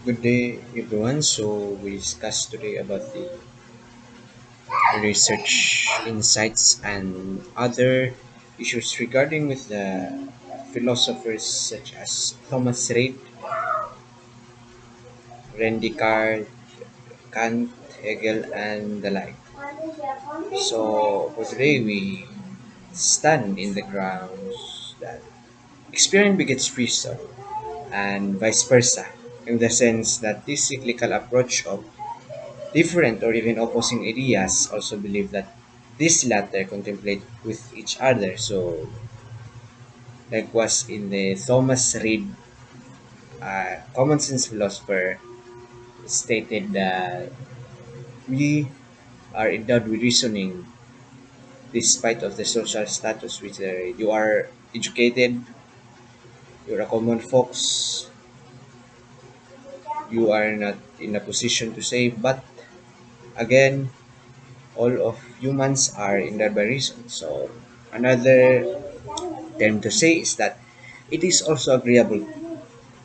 Good day, everyone. So we discussed today about the research insights and other issues regarding with the philosophers such as Thomas Reid, Rene Descartes, Kant, Hegel, and the like. So for today, we stand in the grounds that experience begets reason and vice versa, in the sense that this cyclical approach of different or even opposing ideas also believe that these latter contemplate with each other. So, like was in the Thomas Reid, common sense philosopher, stated that we are endowed with reasoning despite of the social status, which you are educated, you're a common folks, you are not in a position to say, but again, all of humans are endowed by reason. So, another term to say is that it is also agreeable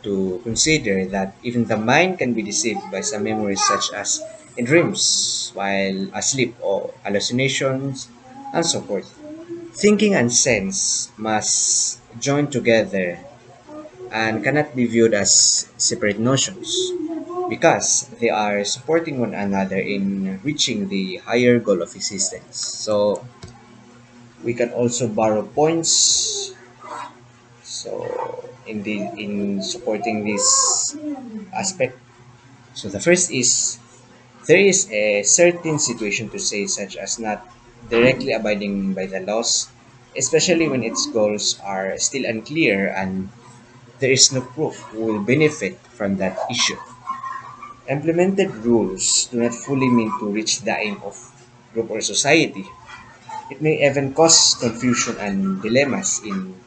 to consider that even the mind can be deceived by some memories such as in dreams while asleep or hallucinations and so forth. Thinking and sense must join together and cannot be viewed as separate notions because they are supporting one another in reaching the higher goal of existence. So we can also borrow points. So in supporting this aspect, so the first is there is a certain situation to say such as not directly abiding by the laws, especially when its goals are still unclear and there is no proof who will benefit from that issue. Implemented rules do not fully mean to reach the aim of group or society. It may even cause confusion and dilemmas in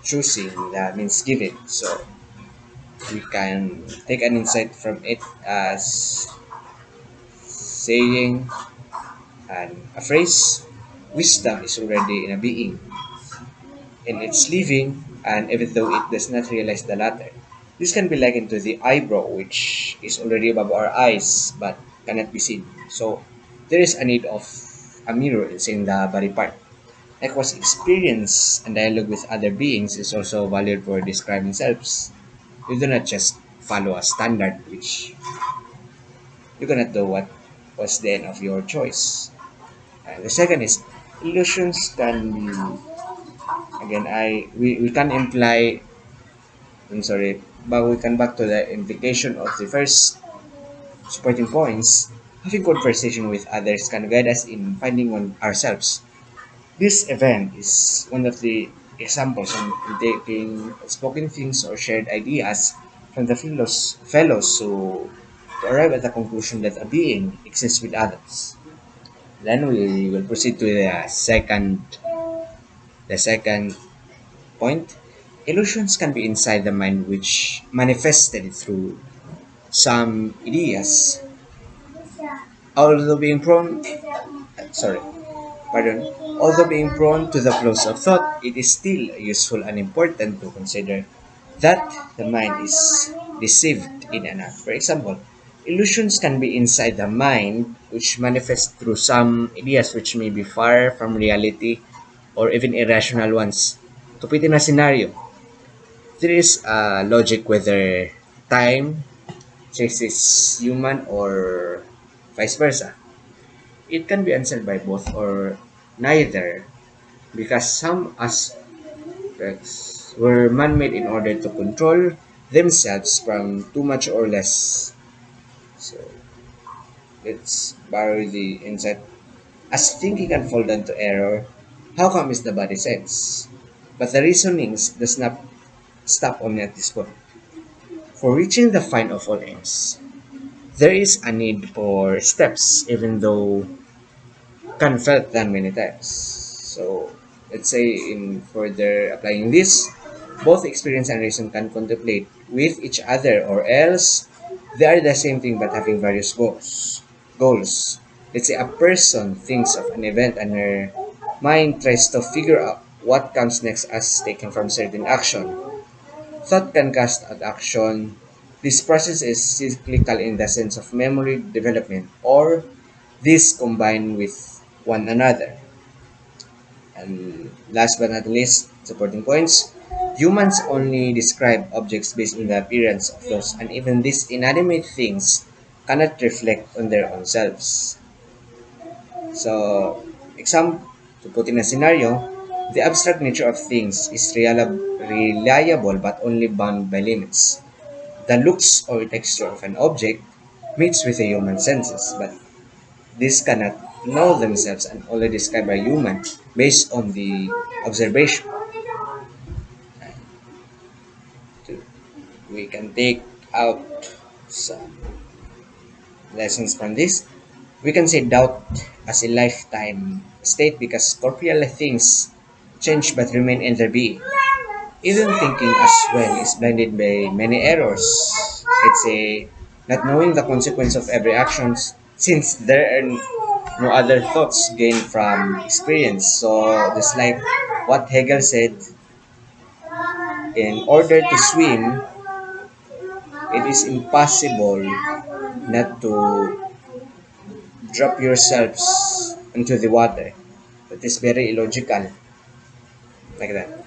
choosing the means given. So we can take an insight from it as saying and a phrase, wisdom is already in a being in its living, and even though it does not realize the latter. This can be likened to the eyebrow, which is already above our eyes but cannot be seen. So there is a need of a mirror in the body part. Likewise, experience and dialogue with other beings is also valued for describing selves. You do not just follow a standard which you cannot do what was the end of your choice. And the second is illusions can be again we can imply I'm sorry, but we can back to the implication of the first supporting points. Having conversation with others can guide us in finding on ourselves. This event is one of the examples on taking spoken things or shared ideas from the fellows to arrive at the conclusion that a being exists with others. Then we will proceed to the second point. Illusions can be inside the mind which manifested through some ideas, although being prone sorry pardon although being prone to the flows of thought, it is still useful and important to consider that the mind is deceived in and out. For example, illusions can be inside the mind which manifest through some ideas which may be far from reality or even irrational ones. To put in a scenario, there is a logic whether time chases human or vice versa. It can be answered by both or neither because some aspects were man-made in order to control themselves from too much or less. So let's borrow the insight. As thinking can fall down to error, how come is the body sense? But the reasonings does not stop only at this point. For reaching the find of all ends, there is a need for steps, even though can felt done many times. So let's say in further applying this, both experience and reason can contemplate with each other or else they are the same thing but having various goals. Let's say a person thinks of an event and her mind tries to figure out what comes next as taken from certain action. Thought can cast at action This process is cyclical in the sense of memory development, or these combine with one another. And last but not least, supporting points. Humans only describe objects based on the appearance of those, and even these inanimate things cannot reflect on their own selves. So, to put in a scenario, the abstract nature of things is reliable but only bound by limits. The looks or texture of an object meets with the human senses, but these cannot know themselves and only described by human based on the observation. We can take out some lessons from this. We can say doubt as a lifetime state because corporeal things change but remain in their being. Even thinking as well is blinded by many errors. It's a not knowing the consequence of every action since there are no other thoughts gained from experience. So just like what Hegel said, in order to swim, it is impossible not to drop yourselves into the water. That is very illogical, like that.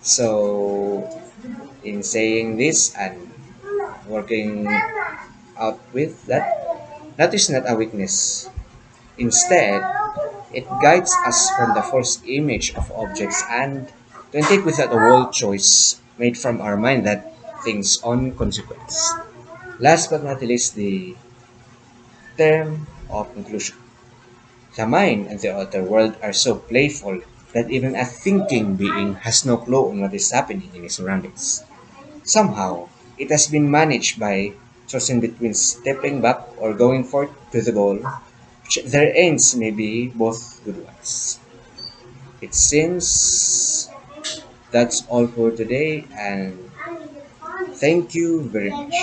So, in saying this and working out with that, that is not a weakness. Instead, it guides us from the false image of objects and to take without a whole choice made from our mind that things on consequence. Last but not least, the term of conclusion. The mind and the outer world are so playful that even a thinking being has no clue on what is happening in his surroundings. Somehow, it has been managed by choosing between stepping back or going forth to the goal, which their ends may be both good ones. It seems that's all for today, and thank you very much.